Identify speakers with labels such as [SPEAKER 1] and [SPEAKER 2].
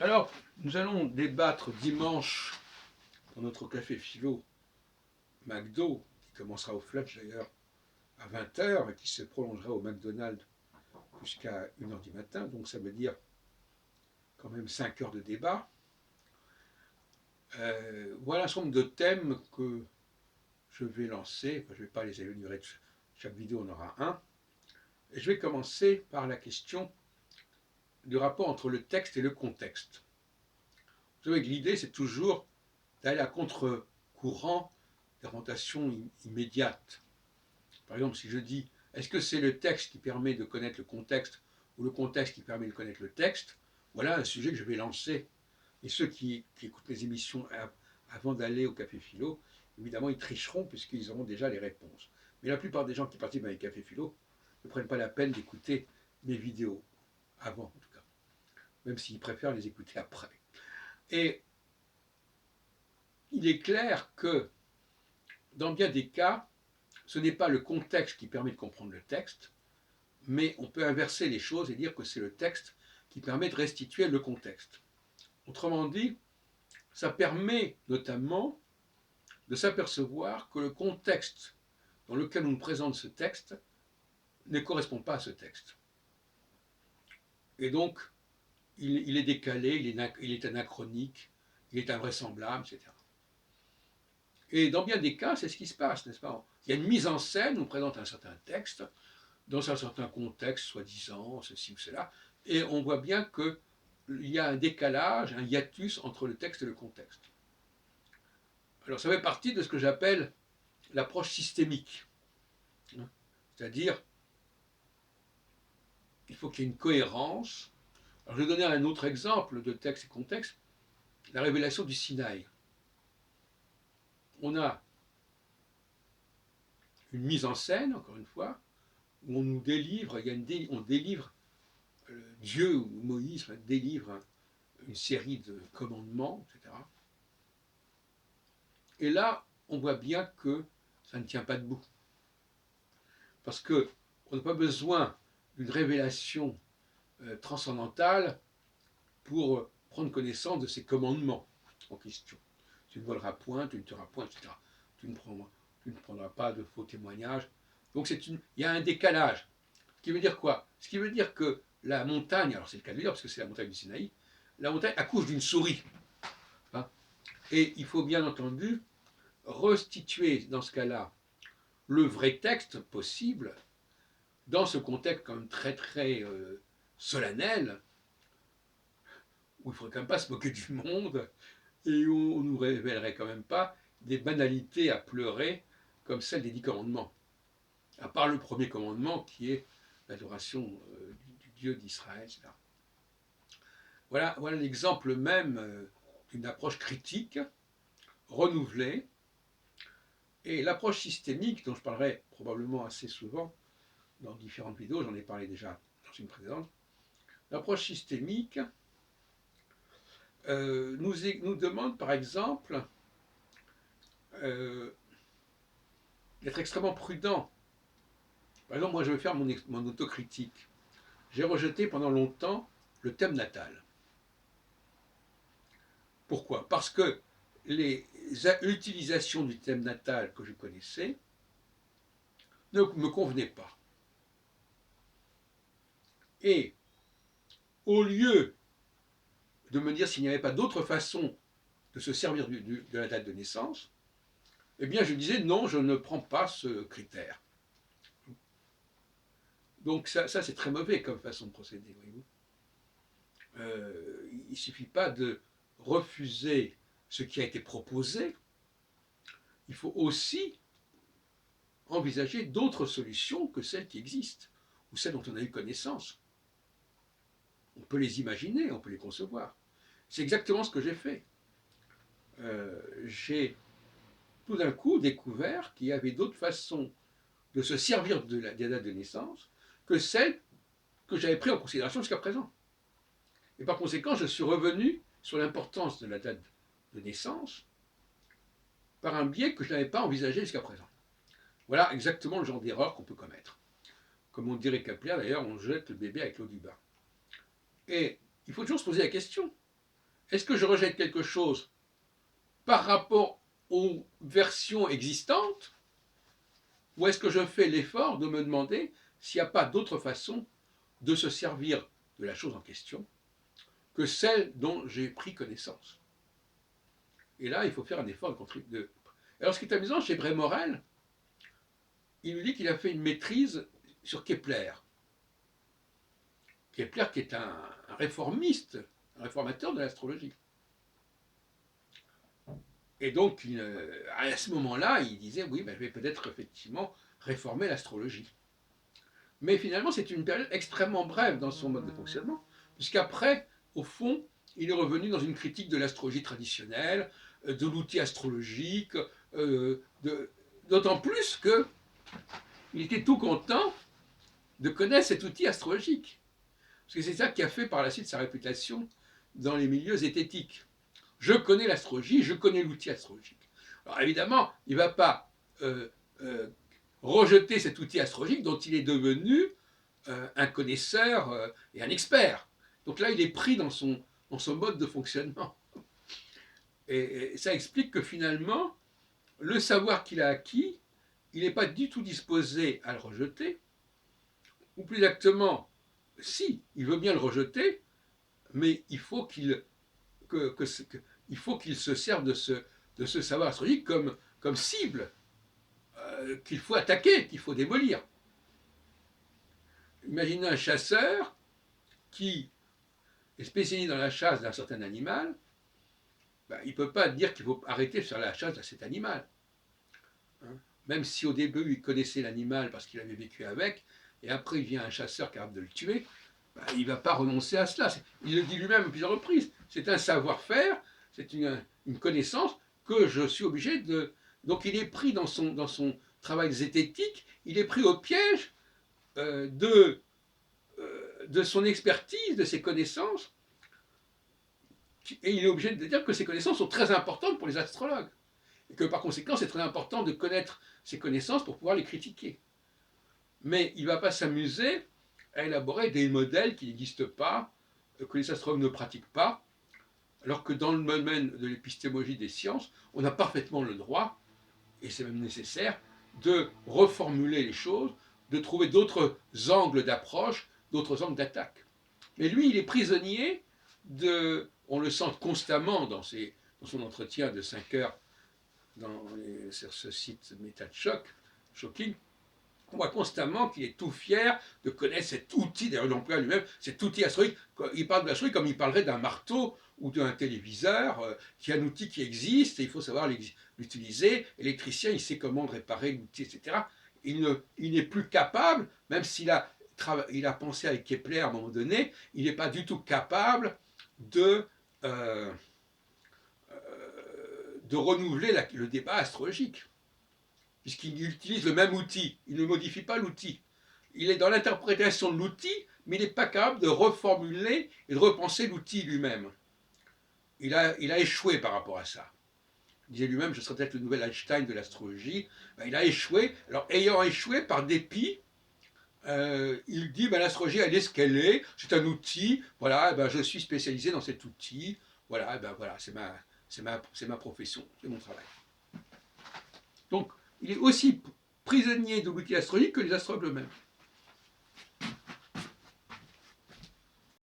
[SPEAKER 1] Alors, nous allons débattre dimanche dans notre café philo McDo, qui commencera au Fletch d'ailleurs à 20 h et qui se prolongera au McDonald's jusqu'à 1 h du matin. Donc ça veut dire quand même 5 heures de débat. Voilà un certain nombre de thèmes que je vais lancer. Enfin, je ne vais pas les énumérer, chaque vidéo en aura un. Et je vais commencer par la question du rapport entre le texte et le contexte. Vous savez que l'idée, c'est toujours d'aller à contre-courant des orientations immédiates. Par exemple, si je dis, est-ce que c'est le texte qui permet de connaître le contexte ou le contexte qui permet de connaître le texte, voilà un sujet que je vais lancer. Et ceux qui écoutent les émissions avant d'aller au Café Philo, évidemment, ils tricheront puisqu'ils auront déjà les réponses. Mais la plupart des gens qui participent à les Café Philo ne prennent pas la peine d'écouter mes vidéos, avant en tout cas, même s'ils préfèrent les écouter après. Et il est clair que, dans bien des cas, ce n'est pas le contexte qui permet de comprendre le texte, mais on peut inverser les choses et dire que c'est le texte qui permet de restituer le contexte. Autrement dit, ça permet notamment de s'apercevoir que le contexte dans lequel on nous présente ce texte ne correspond pas à ce texte. Et donc, il est décalé, il est anachronique, il est invraisemblable, etc. Et dans bien des cas, c'est ce qui se passe, n'est-ce pas? Il y a une mise en scène, on présente un certain texte, dans un certain contexte, soi-disant, ceci ou cela, et on voit bien qu'il y a un décalage, un hiatus entre le texte et le contexte. Alors ça fait partie de ce que j'appelle l'approche systémique. C'est-à-dire, il faut qu'il y ait une cohérence. Alors je vais donner un autre exemple de texte et contexte, la révélation du Sinaï. On a une mise en scène, encore une fois, où on nous délivre, on délivre, Dieu ou Moïse délivre une série de commandements, etc. Et là, on voit bien que ça ne tient pas debout. Parce qu'on n'a pas besoin d'une révélation transcendantale pour prendre connaissance de ces commandements en question. Tu ne voleras point, tu ne tueras point, etc. Tu ne prendras pas de faux témoignages. Donc il y a un décalage. Ce qui veut dire quoi? Ce qui veut dire que la montagne, alors c'est le cas de dire parce que c'est la montagne du Sinaï, la montagne accouche d'une souris. Hein, et il faut bien entendu restituer dans ce cas-là le vrai texte possible dans ce contexte quand même très très solennel où il ne faudrait quand même pas se moquer du monde et où on ne nous révélerait quand même pas des banalités à pleurer comme celle des 10 commandements, à part le premier commandement qui est l'adoration du Dieu d'Israël, etc. Voilà l'exemple même d'une approche critique, renouvelée, et l'approche systémique, dont je parlerai probablement assez souvent dans différentes vidéos, j'en ai parlé déjà dans une précédente, l'approche systémique nous demande par exemple d'être extrêmement prudent. Par exemple, moi je vais faire mon autocritique. J'ai rejeté pendant longtemps le thème natal. Pourquoi? Parce que l'utilisation du thème natal que je connaissais ne me convenait pas. Et au lieu de me dire s'il n'y avait pas d'autre façon de se servir de la date de naissance, eh bien je disais non, je ne prends pas ce critère. Donc ça c'est très mauvais comme façon de procéder, voyez-vous. Il ne suffit pas de refuser ce qui a été proposé, il faut aussi envisager d'autres solutions que celles qui existent, ou celles dont on a eu connaissance. On peut les imaginer, on peut les concevoir. C'est exactement ce que j'ai fait. J'ai tout d'un coup découvert qu'il y avait d'autres façons de se servir de la date de naissance que celles que j'avais prises en considération jusqu'à présent. Et par conséquent, je suis revenu sur l'importance de la date de naissance par un biais que je n'avais pas envisagé jusqu'à présent. Voilà exactement le genre d'erreur qu'on peut commettre. Comme on dirait Kepler, d'ailleurs, on jette le bébé avec l'eau du bain. Et il faut toujours se poser la question, Est-ce que je rejette quelque chose par rapport aux versions existantes, ou est-ce que je fais l'effort de me demander s'il n'y a pas d'autre façon de se servir de la chose en question que celle dont j'ai pris connaissance? Et là, il faut faire un effort de contribuer. Alors, ce qui est amusant chez Brémorel, il nous dit qu'il a fait une maîtrise sur Kepler. Kepler qui est un réformiste, un réformateur de l'astrologie. Et donc, à ce moment-là, il disait, oui, ben, je vais peut-être effectivement réformer l'astrologie. Mais finalement, c'est une période extrêmement brève dans son mode de fonctionnement, puisqu'après, au fond, il est revenu dans une critique de l'astrologie traditionnelle, de l'outil astrologique, d'autant plus qu'il était tout content de connaître cet outil astrologique. Parce que c'est ça qui a fait par la suite sa réputation dans les milieux zététiques. Je connais l'astrologie, je connais l'outil astrologique. Alors évidemment, il ne va pas rejeter cet outil astrologique dont il est devenu un connaisseur et un expert. Donc là, il est pris dans son mode de fonctionnement. Et ça explique que finalement, le savoir qu'il a acquis, il n'est pas du tout disposé à le rejeter, ou plus exactement, si, il veut bien le rejeter, mais il faut qu'il se serve de ce savoir astrologique comme cible qu'il faut attaquer, qu'il faut démolir. Imaginez un chasseur qui est spécialisé dans la chasse d'un certain animal, ben, il ne peut pas dire qu'il faut arrêter de faire la chasse à cet animal. Hein, même si au début il connaissait l'animal parce qu'il avait vécu avec, et après il vient un chasseur capable de le tuer, ben, il ne va pas renoncer à cela. Il le dit lui-même à plusieurs reprises. C'est un savoir-faire, c'est une connaissance que je suis obligé de... Donc il est pris dans son travail zététique, il est pris au piège de son expertise, de ses connaissances, et il est obligé de dire que ces connaissances sont très importantes pour les astrologues, et que par conséquent c'est très important de connaître ces connaissances pour pouvoir les critiquer. Mais il ne va pas s'amuser à élaborer des modèles qui n'existent pas, que les astrologues ne pratiquent pas, alors que dans le domaine de l'épistémologie des sciences, on a parfaitement le droit, et c'est même nécessaire, de reformuler les choses, de trouver d'autres angles d'approche, d'autres angles d'attaque. Mais lui, il est prisonnier on le sent constamment dans son entretien de 5 heures sur ce site Méta de Choc, Shocking, on voit constamment qu'il est tout fier de connaître cet outil, d'ailleurs il emploie lui-même, cet outil astrologique. Il parle de l'astrologie comme il parlerait d'un marteau ou d'un téléviseur, qui est un outil qui existe et il faut savoir l'utiliser. L'électricien, il sait comment réparer l'outil, etc. Il n'est plus capable, même s'il a pensé avec Kepler à un moment donné, il n'est pas du tout capable de renouveler le débat astrologique, puisqu'il utilise le même outil, il ne modifie pas l'outil. Il est dans l'interprétation de l'outil, mais il n'est pas capable de reformuler et de repenser l'outil lui-même. Il a échoué par rapport à ça. Il disait lui-même, je serais peut-être le nouvel Einstein de l'astrologie. Ben, il a échoué. Alors, ayant échoué par dépit, il dit, ben, l'astrologie, elle est ce qu'elle est, c'est un outil, voilà, ben, je suis spécialisé dans cet outil, voilà, ben, voilà, c'est ma profession, c'est mon travail. Donc, il est aussi prisonnier de l'outil astrologique que les astrologues eux-mêmes.